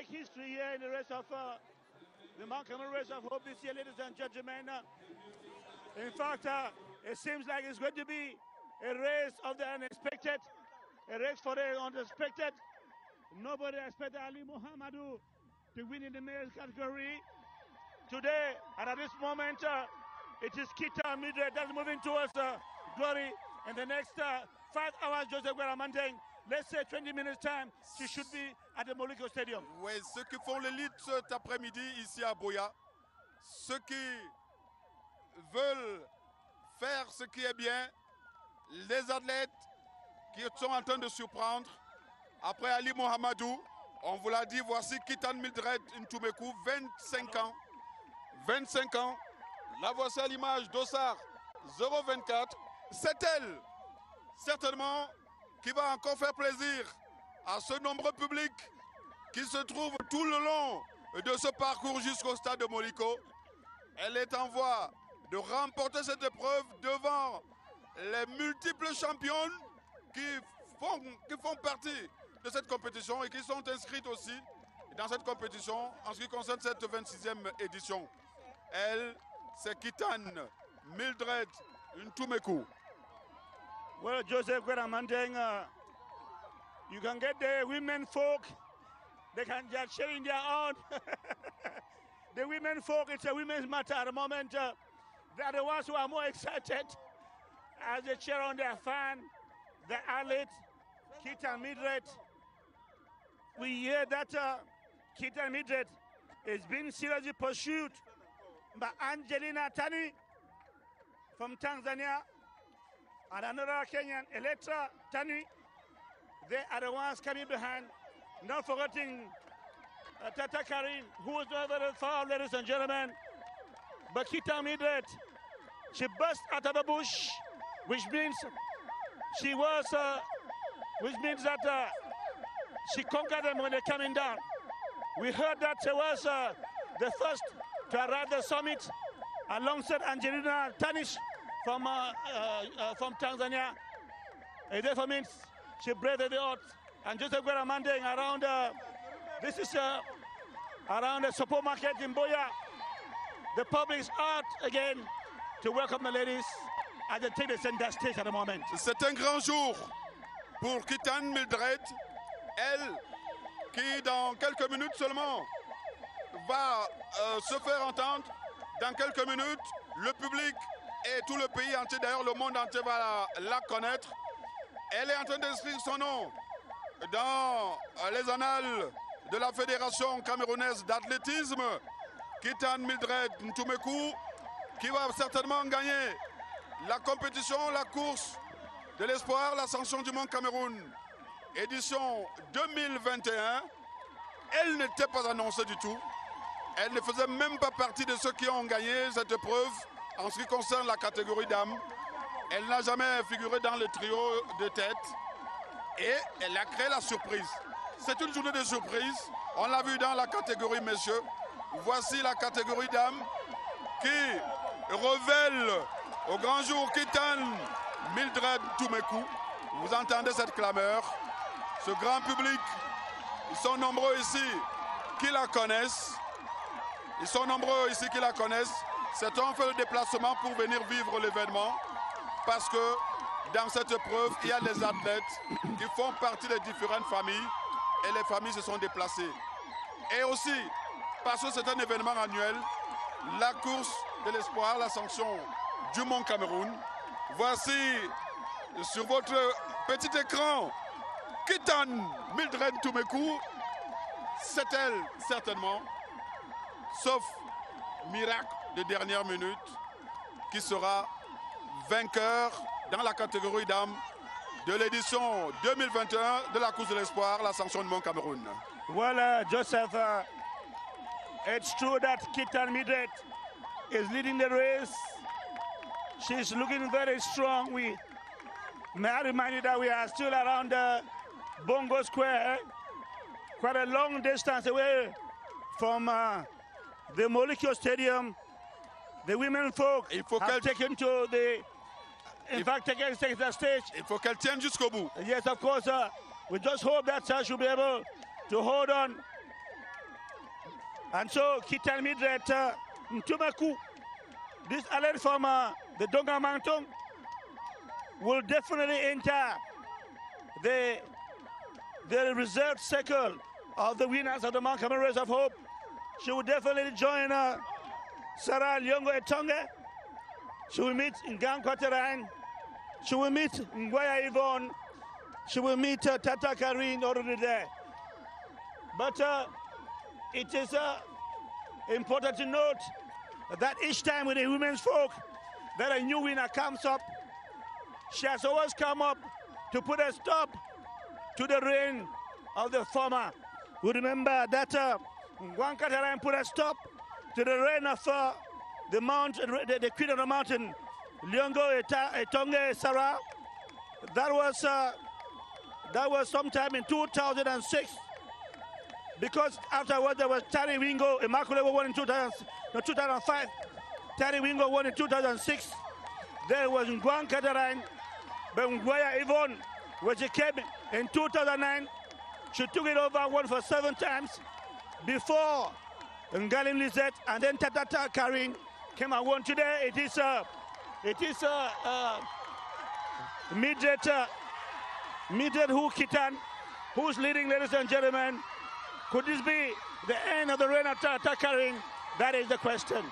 make history here in the race of the Mount Cameroon Race of Hope this year, ladies and gentlemen. In fact, it seems like it's going to be a race of the unexpected, a race for the unexpected. Nobody expected Ali Mohamedou to win in the male category today, and at this moment, it is Kitan Midred that's moving towards glory. In the next 5 hours, Joseph Guerra Mandeng, let's say 20 minutes time, she should be at the Moliko Stadium. Oui, ceux qui font l'élite cet après-midi ici à Boya, ceux qui veulent faire ce qui est bien, les athlètes qui sont en train de surprendre. Après Ali Mohamedou, on vous l'a dit, voici Kitan Mildred Ntumekou, 25 ans. 25 ans, la voici à l'image d'Ossar 024. C'est elle, certainement, qui va encore faire plaisir à ce nombreux public qui se trouve tout le long de ce parcours jusqu'au stade de Moliko. Elle est en voie de remporter cette épreuve devant les multiples championnes qui font partie de cette compétition et qui sont inscrites aussi dans cette compétition en ce qui concerne cette 26e édition. Elle, c'est Kitan Mildred Ntumekou. Well, Joseph Guerra Mandeng, you can get the women folk, they can just sharing their own. The women folk, it's a women's matter at the moment. They are the ones who are more excited as they cheer on their fan, the athlete, Kitan Mildred. We hear that Kitan Mildred is being seriously pursued by Angelina Tani from Tanzania and another Kenyan, Electra Tani. They are the ones coming behind. Not forgetting Tata Karin, who is not very far, ladies and gentlemen. But Kitan Mildred, she burst out of the bush, which means she was, which means that she conquered them when they're coming down. We heard that she was the first to arrive at the summit alongside Angelina Tanish from Tanzania. It therefore means she braved the odds. And Joseph Guerra Mandeng around, this is around the supermarket in Boya. The public is out again to welcome the ladies as they take the center stage at the moment. C'est un grand jour pour Kitan Mildred, elle qui dans quelques minutes seulement va se faire entendre. Dans quelques minutes, le public et tout le pays entier, d'ailleurs le monde entier va la connaître. Elle est en train d'inscrire son nom dans les annales de la Fédération camerounaise d'athlétisme. Kitan Mildred Ntumekou, qui va certainement gagner la compétition, la course de l'espoir, l'ascension du Mont Cameroun, édition 2021. Elle n'était pas annoncée du tout. Elle ne faisait même pas partie de ceux qui ont gagné cette épreuve en ce qui concerne la catégorie dames. Elle n'a jamais figuré dans le trio de tête et elle a créé la surprise. C'est une journée de surprise. On l'a vu dans la catégorie messieurs. Voici la catégorie dames qui révèle au grand jour Kitan Mildred Ntumekou. Vous entendez cette clameur, ce grand public. Ils sont nombreux ici qui la connaissent. Ils sont nombreux ici qui la connaissent. Certains ont fait le déplacement pour venir vivre l'événement parce que dans cette épreuve, il y a des athlètes qui font partie des différentes familles et les familles se sont déplacées. Et aussi, parce que c'est un événement annuel, la course de l'espoir, la sanction du Mont Cameroun. Voici sur votre petit écran Kitan Mildred Ntumekou. C'est elle, certainement, sauf miracle de dernière minute, qui sera vainqueur dans la catégorie dames de l'édition 2021 de la course de l'espoir, la sanction du Mont Cameroun. Well, Joseph, it's true that Kitan Mildred is leading the race. She's looking very strong. May I remind you that we are still around Bongo Square, quite a long distance away from the Molikio Stadium. The women folk have taken to the, in fact, taken the stage. Il faut qu'elle tienne jusqu'au bout. Yes, of course. We just hope that she'll be able to hold on And so Kitan Midret Ntumeku, this alert from the Donga Mountain, will definitely enter the reserved circle of the winners of the Mount Cameroon Race of Hope. She will definitely join Sarah Lyongo Etonge. She will meet Ngang Kwaterang. She will meet Nguaya Yvonne. She will meet Tata Karine already there. But it is important to note that each time with the women's folk that a new winner comes up, she has always come up to put a stop to the reign of the former. We remember that Ngwan Kataran put a stop to the reign of the queen of the mountain, Lyongo Etonge Sarah. That was sometime in 2006. Because afterwards there was Tari Wingo, Immaculate won in 2005. Tari Wingo won in 2006. There was Ngwan Kataran, but Nguaya Yvonne, when she came in 2009, she took it over, won for 7 times before Ngalim Lizette, and then Tata Karine came and won. Today it is Midret Hu Kitan who's leading, ladies and gentlemen. Could this be the end of the reign of Tata Karine? That is the question.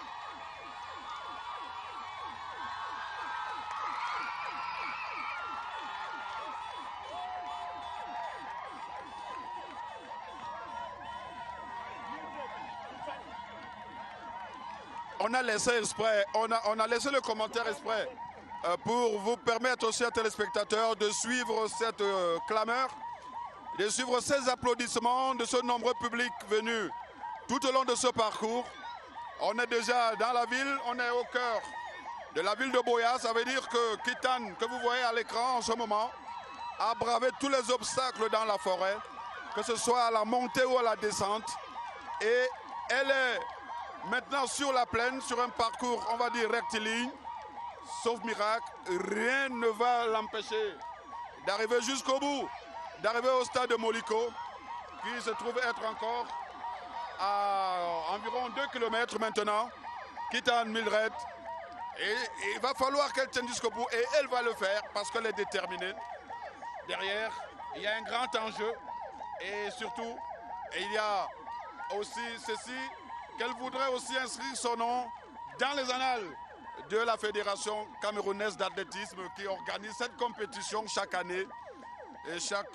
On a laissé exprès, on a laissé le commentaire exprès pour vous permettre aussi à téléspectateurs de suivre cette clameur, de suivre ces applaudissements de ce nombreux public venu tout au long de ce parcours. On est déjà dans la ville, on est au cœur de la ville de Buea. Ça veut dire que Kitan, que vous voyez à l'écran en ce moment, a bravé tous les obstacles dans la forêt, que ce soit à la montée ou à la descente. Et elle est maintenant sur la plaine, sur un parcours, on va dire, rectiligne. Sauf miracle, rien ne va l'empêcher d'arriver jusqu'au bout, d'arriver au stade de Moliko, qui se trouve être encore à environ 2 km maintenant, Kitan Midret. Et il va falloir qu'elle tienne jusqu'au bout, et elle va le faire parce qu'elle est déterminée. Derrière, il y a un grand enjeu, et surtout, il y a aussi ceci, qu'elle voudrait aussi inscrire son nom dans les annales de la Fédération camerounaise d'athlétisme qui organise cette compétition chaque année. Et chaque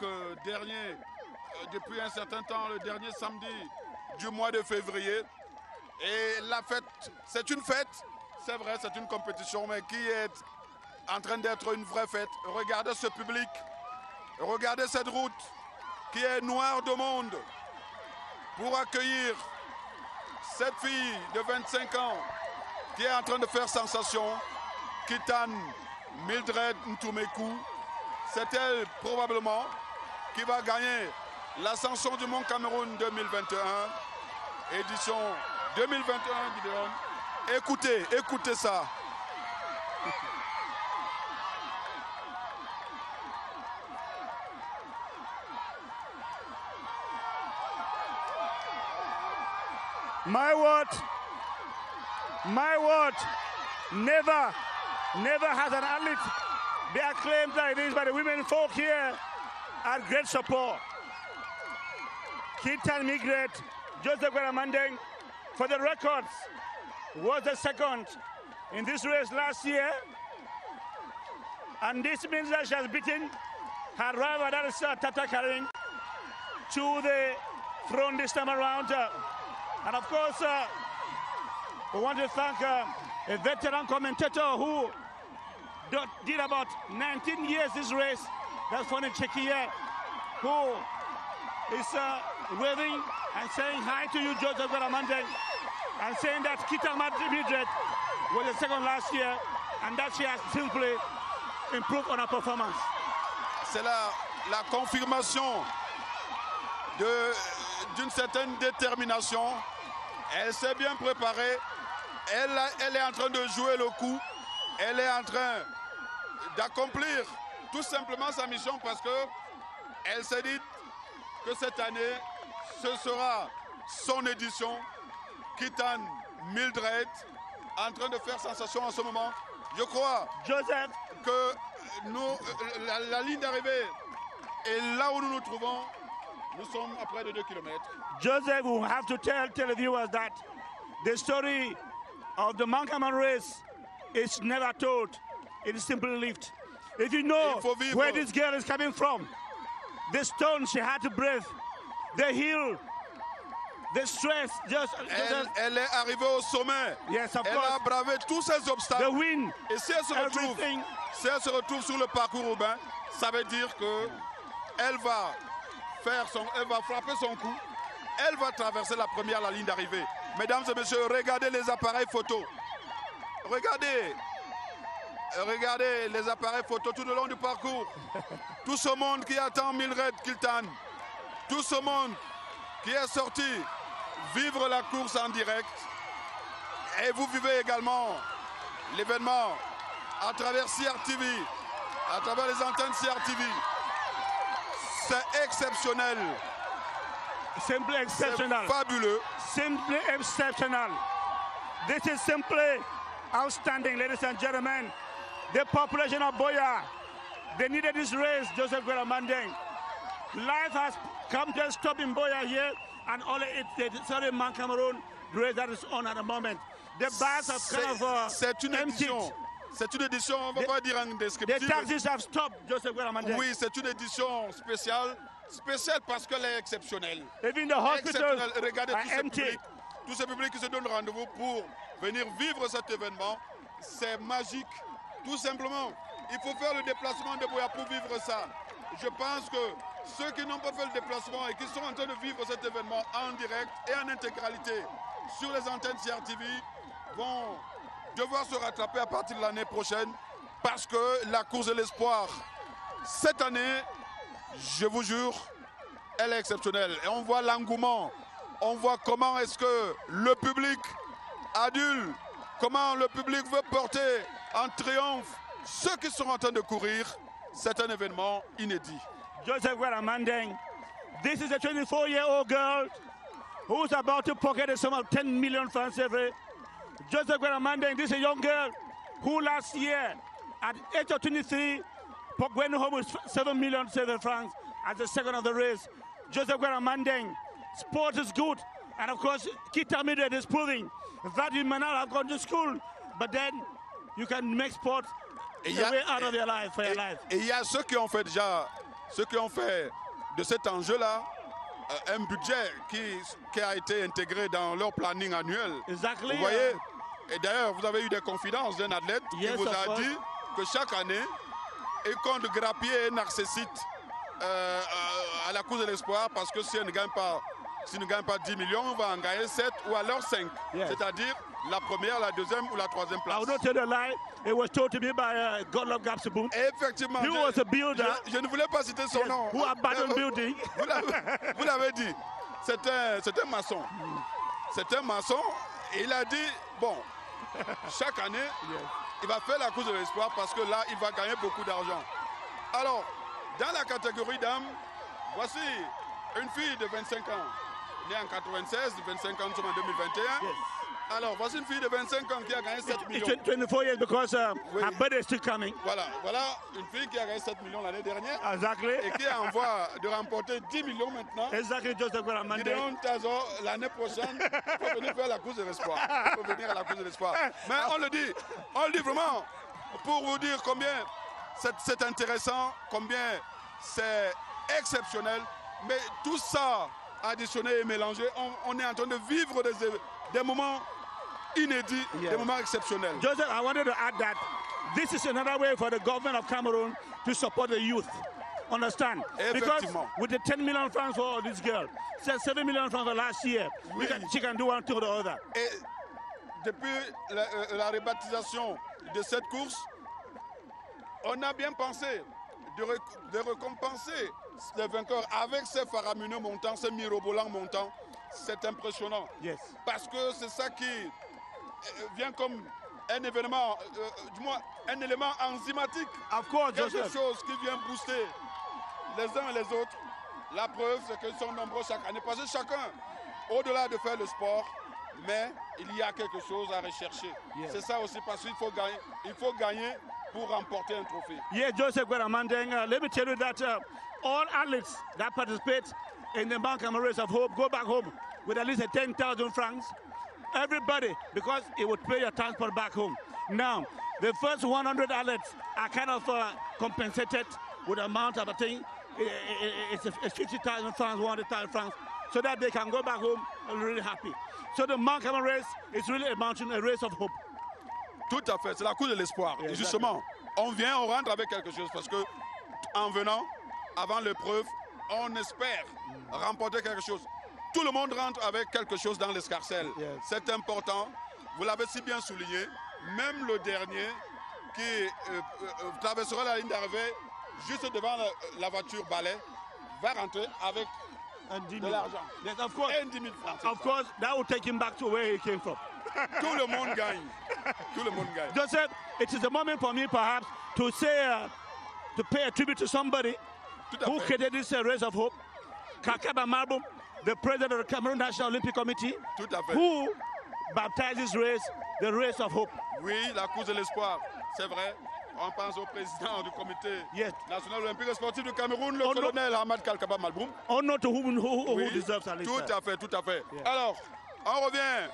depuis un certain temps, le dernier samedi du mois de février. Et la fête, c'est une fête, c'est vrai, c'est une compétition, mais qui est en train d'être une vraie fête. Regardez ce public, regardez cette route qui est noire de monde pour accueillir cette fille de 25 ans qui est en train de faire sensation, Kitan Midret Ntumeku. C'est elle probablement qui va gagner l'ascension du Mont Cameroun 2021, édition 2021, Gideon. Écoutez ça. My word, never has an athlete been acclaimed like this by the women folk here at great support. Kitan Midret, Joseph Guaramandeng, for the records, was the second in this race last year. And this means that she has beaten her rival, that is Tata Karine, to the throne this time around. And of course, we want to thank a veteran commentator who did about 19 years this race. That's Fonny Chekia, who is waving and saying hi to you, Joseph Guaramandeng, and saying that Kitan Midret was the second last year and that she has simply improved on her performance. C'est la confirmation d'une certaine détermination. Elle s'est bien préparée. Elle est en train de jouer le coup. Elle est en train d'accomplir tout simplement sa mission parce qu'elle s'est dit que cette année, ce sera son édition Kitan Mildred en train de faire sensation en ce moment. Je crois Joseph, que nous, la ligne d'arrivée est là où nous nous trouvons. Nous sommes à près de 2 km. Joseph will have to tell televiewers that the story of the Mankaman race is never told. It is simply lived. If you know where this girl is coming from, the stone she had to breathe, the hill, the stress, Elle est arrivée au sommet. Yes, of elle course. a bravé tous ces obstacles. The wind, et si elle se retrouve sur le parcours urbain, ça veut dire que elle va frapper son coup. Elle va traverser la ligne d'arrivée. Mesdames et messieurs, regardez les appareils photo. Regardez les appareils photo tout le long du parcours. Tout ce monde qui attend Mildred Kiltan. Tout ce monde qui est sorti vivre la course en direct. Et vous vivez également l'événement à travers CRTV, à travers les antennes CRTV. C'est exceptionnel. Simply exceptional. C'est fabuleux. Simply exceptional. This is simply outstanding, ladies and gentlemen. The population of Boya, they needed this race, Joseph Guerra Mandeng. Life has come to a stop in Boya here, and only it's the sorry Man Cameroon race that is on at the moment. The bars have kind of c'est une emptied. édition. C'est une édition, on ne va pas dire en descriptif. The taxis have stopped, Joseph Guerra Mandeng. Oui, c'est une édition spéciale. Spéciale parce qu'elle est exceptionnelle. Even the hospitals regardez are empty. Tout ce public qui se donne rendez-vous pour venir vivre cet événement. C'est magique. Tout simplement, il faut faire le déplacement de Boya pour vivre ça. Je pense que ceux qui n'ont pas fait le déplacement et qui sont en train de vivre cet événement en direct et en intégralité sur les antennes CRTV vont devoir se rattraper à partir de l'année prochaine parce que la course de l'espoir, cette année, je vous jure, elle est exceptionnelle. Et on voit l'engouement, on voit comment est-ce que le public adulte, comment le public veut porter en triomphe ceux qui sont en train de courir. C'est un événement inédit. Joseph Guerra Mandeng, this is a 24-year-old girl who's about to pocket a sum of 10 million francs every. Joseph Guerra Mandeng, this is a young girl who last year, at the age of 23, went home with 7 million francs as the second of the race. Joseph Guerra Mandeng, sport is good. And of course, Kita Mildred is proving that you may not have gone to school, but then you can make sport a way out of your life, for your life. Et il y a ceux qui ont fait déjà, ceux qui ont fait de cet enjeu-là un budget qui a été intégré dans leur planning annuel. Exactly. Vous voyez? Et d'ailleurs, vous avez eu des confidences d'un athlète qui vous a dit que chaque année, il compte grappiller un narcissite à la course de l'espoir parce que si elle ne gagne pas, s'il ne gagne pas 10 millions, on va en gagner 7 ou alors 5. Yes. C'est-à-dire la première, la deuxième ou la troisième place. I will not tell a lie. It was told to me by Godlove Gapsabou. Effectivement. He was a builder. Je ne voulais pas citer son nom. Who abandoned building. Vous l'avez dit. C'est un maçon. C'est un maçon. Et il a dit, bon, chaque année, il va faire la course de l'espoir parce que là, il va gagner beaucoup d'argent. Alors, dans la catégorie dames, voici une fille de 25 ans, née en 96, 25 ans, nous sommes en 2021. Yes. Alors, voici une fille de 25 ans qui a gagné 7 millions. 24 years because her birthday is still coming. Voilà une fille qui a gagné 7 millions l'année dernière. Exactly. Et qui a en voie de remporter 10 millions maintenant. Exactly, Joseph Guerra Mandeng. Gideon Tazo, l'année prochaine, il faut venir faire la course de l'espoir. Il faut venir à la course de l'espoir. Mais on le dit vraiment pour vous dire combien c'est intéressant, combien c'est exceptionnel. Mais tout ça additionné et mélangé, on est en train de vivre des moments inédits, des moments exceptionnels. Joseph, I wanted to add that this is another way for the government of Cameroon to support the youth. Understand? Because with the 10 million francs for this girl, 7 million francs for last year, she can do one to the other. Et depuis la rebaptisation de cette course, on a bien pensé de récompenser les vainqueurs avec ces faramineux montants, ces mirobolants montants. C'est impressionnant. Yes. Parce que c'est ça qui vient comme un événement, du moins un élément enzymatique. Of course, quelque chose qui vient booster les uns et les autres. La preuve, c'est qu'ils sont nombreux chaque année. Parce que chacun, au-delà de faire le sport, mais il y a quelque chose à rechercher. Yes. C'est ça aussi parce qu'il faut gagner pour remporter un trophée. Yeah, Joseph Gueramandeng, let me tell you that all athletes that participate in the Mount Carmel Race of Hope go back home with at least 10,000 francs. Everybody, because it would pay your transport back home. Now, the first 100 athletes are kind of compensated with an amount of, I think, it's 50,000 francs, 100,000 francs, so that they can go back home and really happy. So the Mount Carmel Race is really a race of hope. Tout à fait, c'est la course de l'espoir. Yeah, et justement, on vient, on rentre avec quelque chose parce que en venant, avant l'épreuve, on espère remporter quelque chose. Tout le monde rentre avec quelque chose dans l'escarcelle. Yes. C'est important. Vous l'avez si bien souligné. Même le dernier qui traversera la ligne d'arrivée juste devant la voiture balai va rentrer avec de l'argent. Yes, of course. 10 000 francs. Of course, that will take him back to where he came from. Tout le monde gagne. Tout le monde gagne. Joseph, it is a moment for me perhaps to say, to pay a tribute to somebody who created this race of hope. Kakaba Marbum, the president of the Cameroon National Olympic Committee, Tout à fait. who baptized this race the race of hope. Oui, la course de l'espoir, c'est vrai. On pense au président du comité national olympique et sportif du Cameroun, le colonel Ahmad Kalkaba Malboum. Honor to who deserves at least. Tout à fait, tout à fait. Yeah. Alors, on revient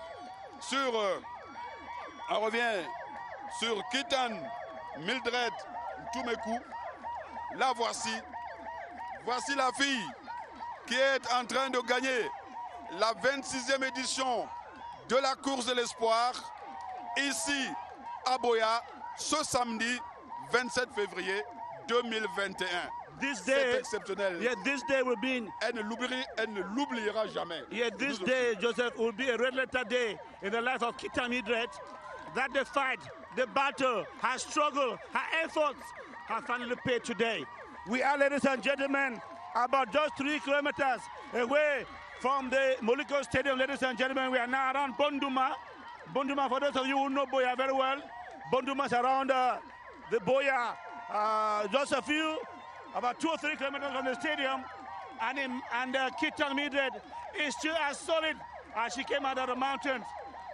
sur Kitan Mildred Toumekou. La voici. Voici la fille qui est en train de gagner la 26e édition de la course de l'espoir ici à Boya ce samedi 27 février 2021. C'est exceptionnel. Yeah, this day will be. Elle ne l'oubliera jamais. Yeah, this day, Joseph, will be a red letter day in the life of Kitan Mildred. That the fight, the battle, her struggle, her efforts have finally paid today. We are, ladies and gentlemen, about just 3 kilometers away from the Moliko Stadium, ladies and gentlemen. We are now around Bonduma. Bonduma, for those of you who know Boya very well, Bonduma is around the Boya, just a few, about 2 or 3 kilometers from the stadium. And Kitan Mildred is still as solid as she came out of the mountains.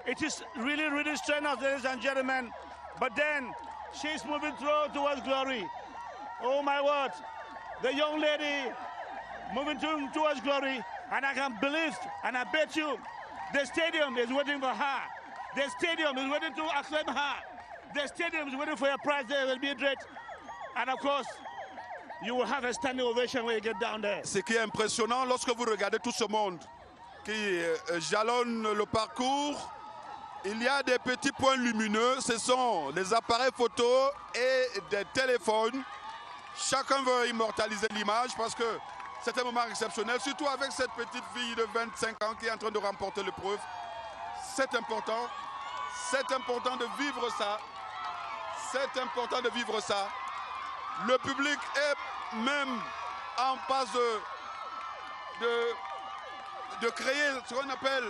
It is really, really strenuous, ladies and gentlemen. But then she's moving towards glory. Oh my word, the young lady moving towards glory, and I can believe, and I bet you, the stadium is waiting for her. The stadium is waiting to acclaim her. The stadium is waiting for your prize there, will be great. And of course, you will have a standing ovation when you get down there. Ce qui est impressionnant, lorsque vous regardez tout ce monde qui jalonne le parcours, il y a des petits points lumineux, ce sont des appareils photo et des téléphones. Chacun veut immortaliser l'image parce que c'est un moment exceptionnel, surtout avec cette petite fille de 25 ans qui est en train de remporter l'épreuve. C'est important de vivre ça. C'est important de vivre ça. Le public est même en passe de créer ce qu'on appelle...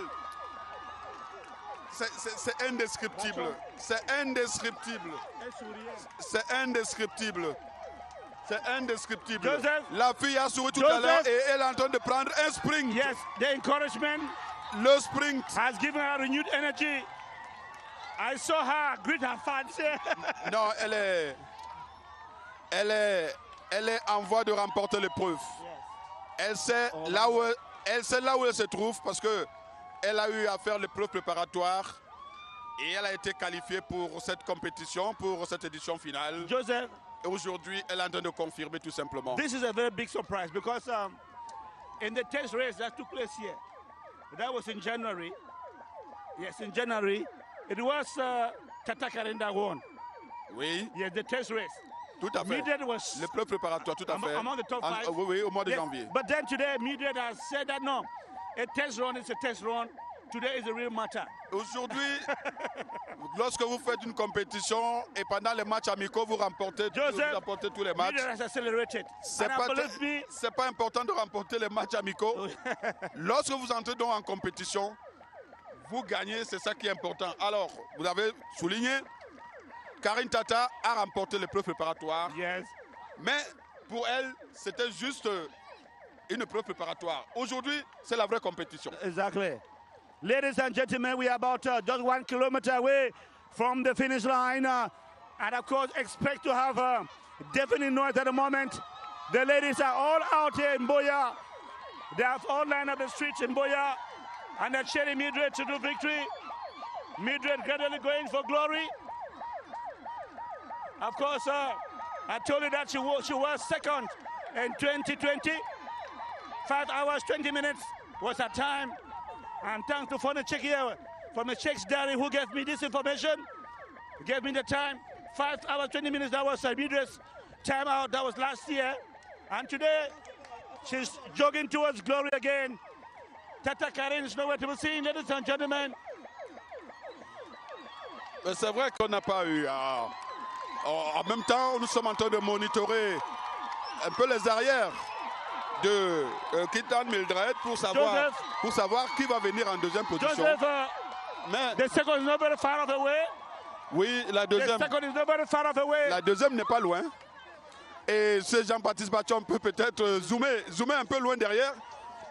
C'est indescriptible. C'est indescriptible. C'est indescriptible. C'est indescriptible. Joseph, la fille a souri tout à l'heure et elle est en train de prendre un sprint. Yes, the encouragement le sprint has given her renewed energy. I saw her greet her fans. Non, elle est en voie de remporter l'épreuve. Yes. Elle sait là où elle se trouve parce que elle a eu à faire l'épreuve préparatoire et elle a été qualifiée pour cette compétition, pour cette édition finale. Joseph, et aujourd'hui, elle est en train de confirmer tout simplement. This is a very big surprise because in the test race that took place here, that was in January. Yes, in January, it was Tata Karinda won. Oui. Yes, the test race. Tout à fait. L'épreuve préparatoire, tout à fait. Among the top 5. Oui, au mois de janvier. But then today, Mildred has said that no, a test run is a test run. Today is a real matter. Aujourd'hui, lorsque vous faites une compétition et pendant les matchs amicaux, vous remportez tous les matchs. C'est pas important de remporter les matchs amicaux. Lorsque vous entrez donc en compétition, vous gagnez, c'est ça qui est important. Alors, vous avez souligné, Karine Tata a remporté l'épreuve préparatoire. Yes. Mais pour elle, c'était juste une épreuve préparatoire. Aujourd'hui, c'est la vraie compétition. Exactly. Ladies and gentlemen, we are about just 1 kilometer away from the finish line. And of course, expect to have definite noise at the moment. The ladies are all out here in Mboya. They have all lined up the streets in Mboya. And they're cheering Mildred to do victory. Mildred gradually going for glory. Of course, I told you that she was second in 2020. 5 hours, 20 minutes was her time. And thanks to Fonda Check here from the Check's Diary who gave me this information. Gave me the time. 5 hours, 20 minutes, that was Mildred's time out. That was last year. And today, she's jogging towards glory again. Tata Karen is nowhere to be seen, ladies and gentlemen. C'est vrai qu'on n'a pas eu. En même temps, nous sommes en train de monitorer un peu les arrières de Kitan Mildred pour savoir qui va venir en deuxième position. Joseph, mais the second is not very far off away. Oui, la deuxième. The second is not very far off away. La deuxième n'est pas loin. Et ce Jean-Baptiste Bachon peut peut-être zoomer un peu loin derrière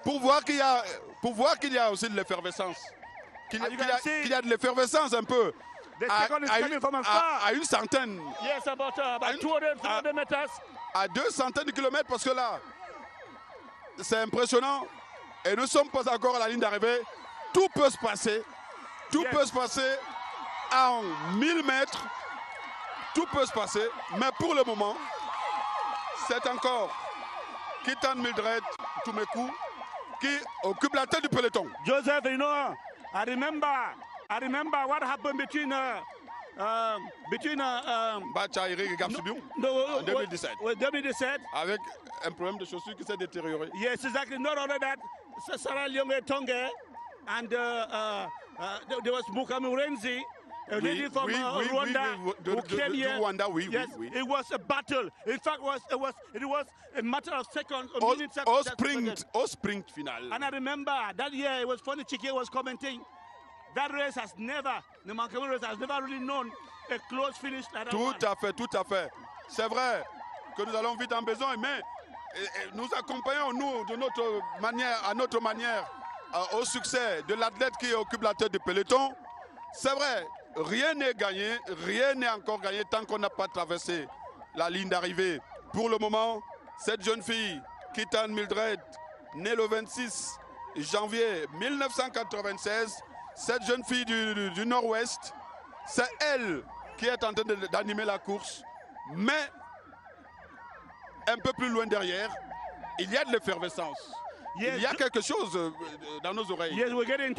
pour voir qu'il y a aussi de l'effervescence. Qu'il y a de l'effervescence un peu. À une centaine. Yes, about 200 meters. À 200 kilomètres, parce que là, c'est impressionnant. Et nous ne sommes pas encore à la ligne d'arrivée. Tout peut se passer. Tout peut se passer en 1000 mètres. Tout peut se passer. Mais pour le moment, c'est encore Kitan Mildred Tumeku qui occupe la tête du peloton. Joseph, you know, I remember what happened between Bacha et Gapsubion en 2017. 2017. Avec un problème de chaussure qui s'est détérioré. Yes, exactly. Not only that, Sarah Lyonge Tonge and there was Mukami Renzi, a lady from Rwanda who came here. Yes, it was a battle. In fact, it was a matter of seconds or minutes. Au sprint final. And I remember that year it was funny. Chike was commenting. That race has never, the Mukami race has never really known a close finish like that. Tout à fait. C'est vrai que nous allons vite en besoin, mais nous accompagnons, nous, de à notre manière, au succès de l'athlète qui occupe la tête du peloton. C'est vrai, rien n'est gagné, rien n'est encore gagné tant qu'on n'a pas traversé la ligne d'arrivée. Pour le moment, cette jeune fille, Kitan Mildred, née le 26 janvier 1996, cette jeune fille du Nord-Ouest, c'est elle qui est en train d'animer la course, mais un peu plus loin derrière, il y a de l'effervescence. Yes. Il y a quelque chose dans nos oreilles. Yes, we're getting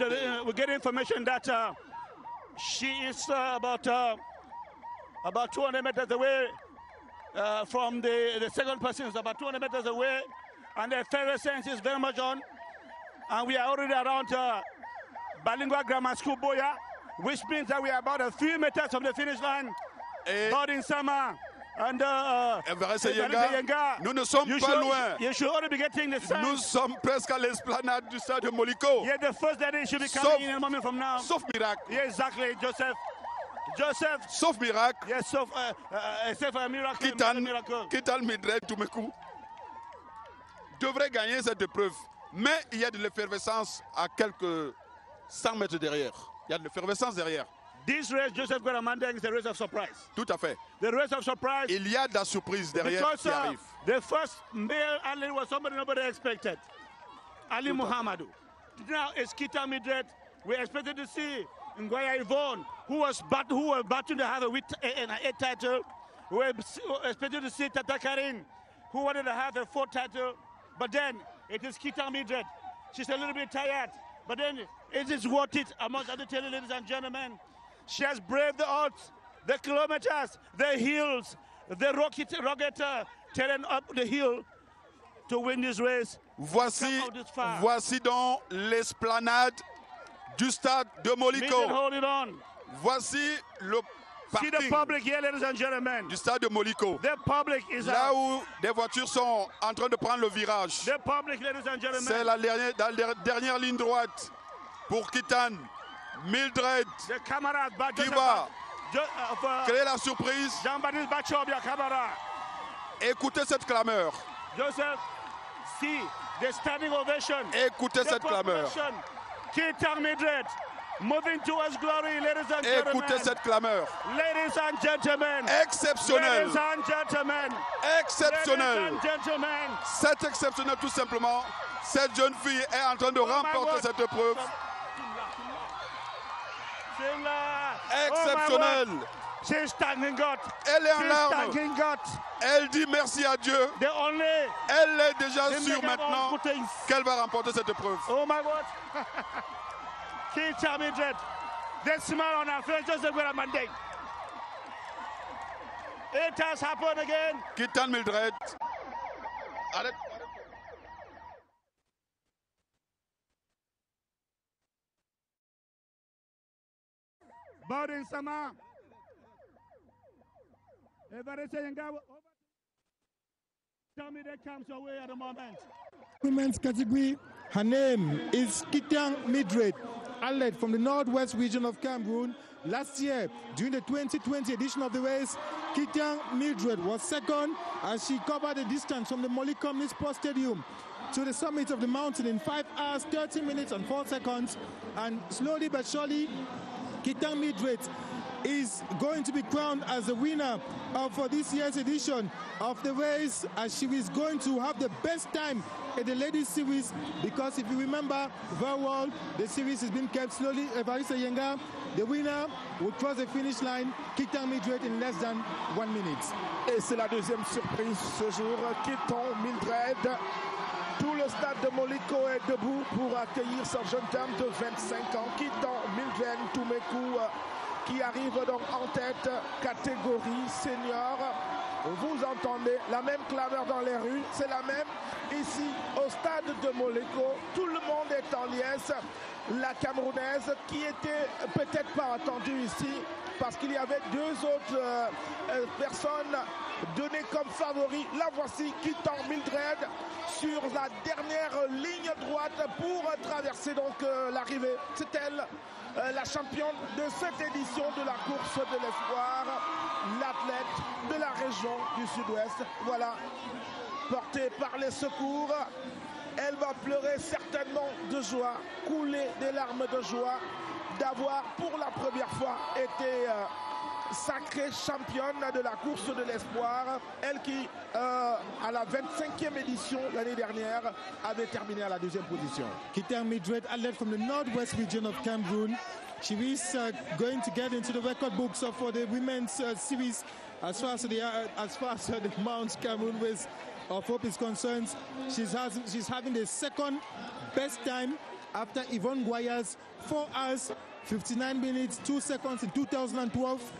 information that she is about 200 meters away from the second person. Is about 200 meters away, and the effervescence is very much on. And we are already around Balingwa Grammar School, Boya, which means that we are about a few meters from the finish line. Boarding Sama. And Yenga, nous ne sommes pas loin. You should already be getting the sign. Nous sommes presque à l'esplanade du stade de Moliko. Yeah, the first lady should be coming in a moment from now. Sauf miracle. Yeah, exactly, Joseph. Sauf miracle. Yes, except for a miracle. Kitan Mildred Tumeku devrait gagner cette épreuve. Mais il y a de l'effervescence à quelques 100 mètres derrière. Il y a de l'effervescence derrière. This race, Joseph Guaramandeng, is a race of surprise. Tout à fait. The race of surprise. Il y a de la surprise derrière qui arrive. The first male athlete was somebody nobody expected. Ali Muhammadu. Now it's Kitan Mildred. We expected to see Ngoya Yvonne, who was battling to have an 8th title. We expected to see Tata Karin, who wanted to have a 4th title. But then it is Kitan Mildred. She's a little bit tired. But then it is worth it, amongst other things, ladies and gentlemen. She has braved the odds, the kilometers, the hills, the rugged terrain up the hill to win this race. Voici donc l'esplanade du stade de Moliko. Hold it on. Voici le See the public here, ladies and gentlemen. Du stade de Moliko. The public is là où des voitures sont en train de prendre le virage. The public, ladies and gentlemen. C'est la dernière ligne droite pour Kitan Mildred qui va créer la surprise. Jean-Baptiste Bachon, your camera. Écoutez cette clameur. Joseph, see the standing ovation. Écoutez cette clameur. Keitang Midred moving towards glory, ladies and gentlemen. Écoutez cette clameur. Ladies and gentlemen. Exceptionnel. Ladies and gentlemen. Exceptionnel. Ladies and gentlemen. C'est exceptionnel tout simplement. Cette jeune fille est en train de remporter cette épreuve. Exceptionnel. She's thanking God. Elle est en larmes. Thanking God. Elle dit merci à Dieu. Elle est déjà sûre maintenant qu'elle va remporter cette épreuve. Oh my God. Keitang Midred. The smile on her face doesn't wear a Monday. It has happened again. Keitang Midred. Arrête. Bowden Sama. Everything Yenga. Tell me that comes your way at the moment. Women's category, her name is Keitang Midred, athlete from the northwest region of Cameroon. Last year, during the 2020 edition of the race, Keitang Midred was second as she covered the distance from the Molicom Sports Stadium to the summit of the mountain in 5 hours, 30 minutes and 4 seconds. And slowly but surely, Keitang Midred is going to be crowned as the winner of this year's edition of the race, as she is going to have the best time in the ladies series, because if you remember very well, the series has been kept slowly. Evariste Yenga, the winner, will cross the finish line, Keitang Midred, in less than 1 minute. Et c'est la deuxième surprise ce jour, Keitang Midred. Tout le stade de Moliko est debout pour accueillir cette jeune dame de 25 ans, Keitang Midred Toumekou, qui arrive donc en tête, catégorie senior. Vous entendez la même clameur dans les rues, c'est la même ici au stade de Moliko. Tout le monde est en liesse. La Camerounaise qui était peut-être pas attendue ici parce qu'il y avait deux autres personnes données comme favoris. La voici, Keitang Midred, sur la dernière ligne droite pour traverser donc l'arrivée. C'est elle, la championne de cette édition de la course de l'espoir, l'athlète de la région du Sud-Ouest. Voilà, portée par les secours. Elle va pleurer certainement de joie, couler des larmes de joie d'avoir pour la première fois été sacrée championne de la course de l'espoir. Elle qui, à la 25e édition l'année dernière, avait terminé à la 2e position. Keitang Midred, athlete from the northwest region of Cameroon. She is going to get into the record books for the women's series as far as the Mount Cameroon race of hope is concerned. She's having the second best time after Yvonne Guayas, 4 hours, 59 minutes, 2 seconds in 2012.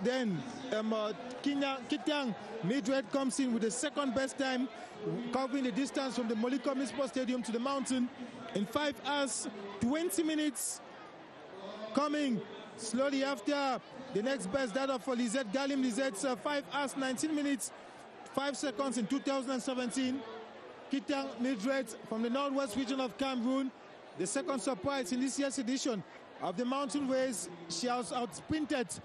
Then Keitang Midred comes in with the second best time, covering the distance from the Molicom Sports Stadium to the mountain in 5 hours, 20 minutes. Coming slowly after the next best, that of Lisette Galim. Lisette's 5 hours, 19 minutes, 5 seconds in 2017. Keitang Midred from the northwest region of Cameroon, the second surprise in this year's edition of the mountain race. She has outsprinted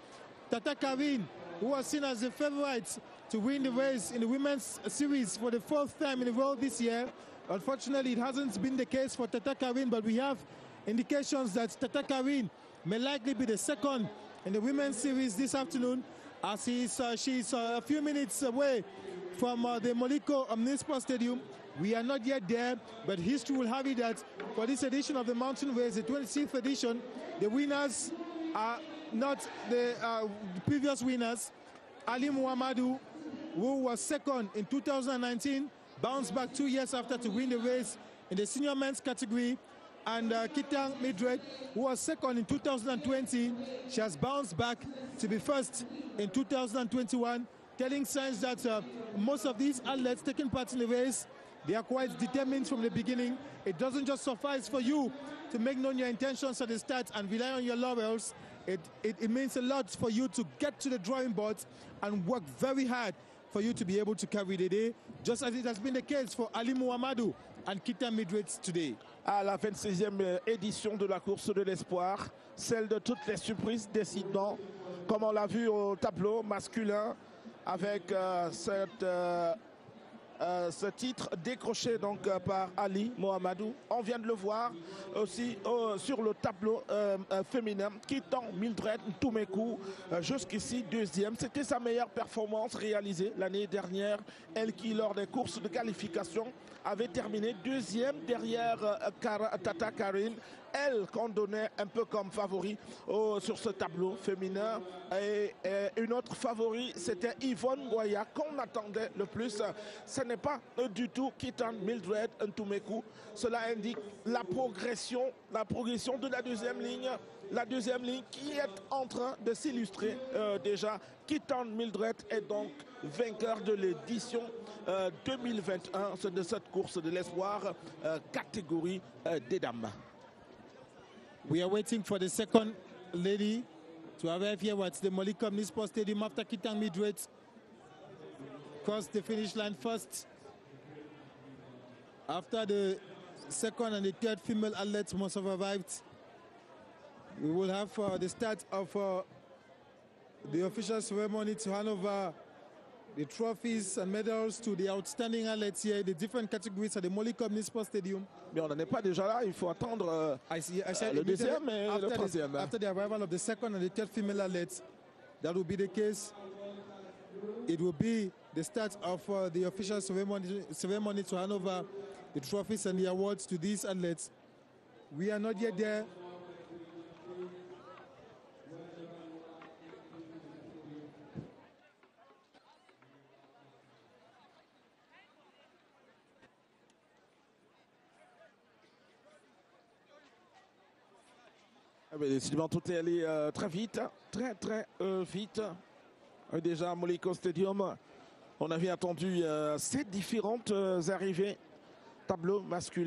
Tata Karine, who was seen as the favorite to win the race in the women's series for the 4th time in a row this year. Unfortunately, it hasn't been the case for Tata Karine, but we have indications that Tata Karine may likely be the second in the women's series this afternoon, as she's a few minutes away from the Moliko Omnisport Stadium. We are not yet there, but history will have it that for this edition of the mountain race, the 26th edition, the winners are not the previous winners. Ali Muhammadu, who was second in 2019, bounced back 2 years after to win the race in the senior men's category. And Keitang Midred, who was second in 2020, she has bounced back to be first in 2021, telling signs that most of these athletes taking part in the race, they are quite determined from the beginning. It doesn't just suffice for you to make known your intentions at the start and rely on your laurels. It means a lot for you to get to the drawing board and work very hard for you to be able to carry the day, just as it has been the case for Ali Muhammadu and Keitang Midred today. À la 26e édition de la course de l'espoir, celle de toutes les surprises, décidément, comme on l'a vu au tableau masculin, avec cette ce titre décroché donc par Ali Mohamedou. On vient de le voir aussi sur le tableau féminin. Kitan Mildred Ntumeku, jusqu'ici deuxième. C'était sa meilleure performance réalisée l'année dernière. Elle qui, lors des courses de qualification, avait terminé deuxième derrière Tata Karine. Elle qu'on donnait un peu comme favori sur ce tableau féminin. Et une autre favori, c'était Yvonne Goya qu'on attendait le plus. Ce n'est pas du tout Kitan Mildred Ntumeku. Cela indique la progression de la deuxième ligne. La deuxième ligne qui est en train de s'illustrer déjà. Kitan Mildred est donc vainqueur de l'édition 2021 de cette course de l'espoir catégorie des dames. We are waiting for the second lady to arrive here at the Molly Comnisport Stadium after Kitan Mildred crossed the finish line first. After the second and the third female athletes must have arrived, we will have the start of the official ceremony to hand over the trophies and medals to the outstanding athletes here, the different categories at the Molly Comnisport Stadium. Mais on n'en est pas déjà là, il faut attendre le deuxième et le troisième. After the arrival of the second and the third female athletes, that will be the case. It will be the start of the official ceremony to hand over the trophies and the awards to these athletes. We are not yet there. Mais décidément, tout est allé très vite, très vite. Déjà à Moliko Stadium, on avait attendu 7 différentes arrivées, tableau masculin.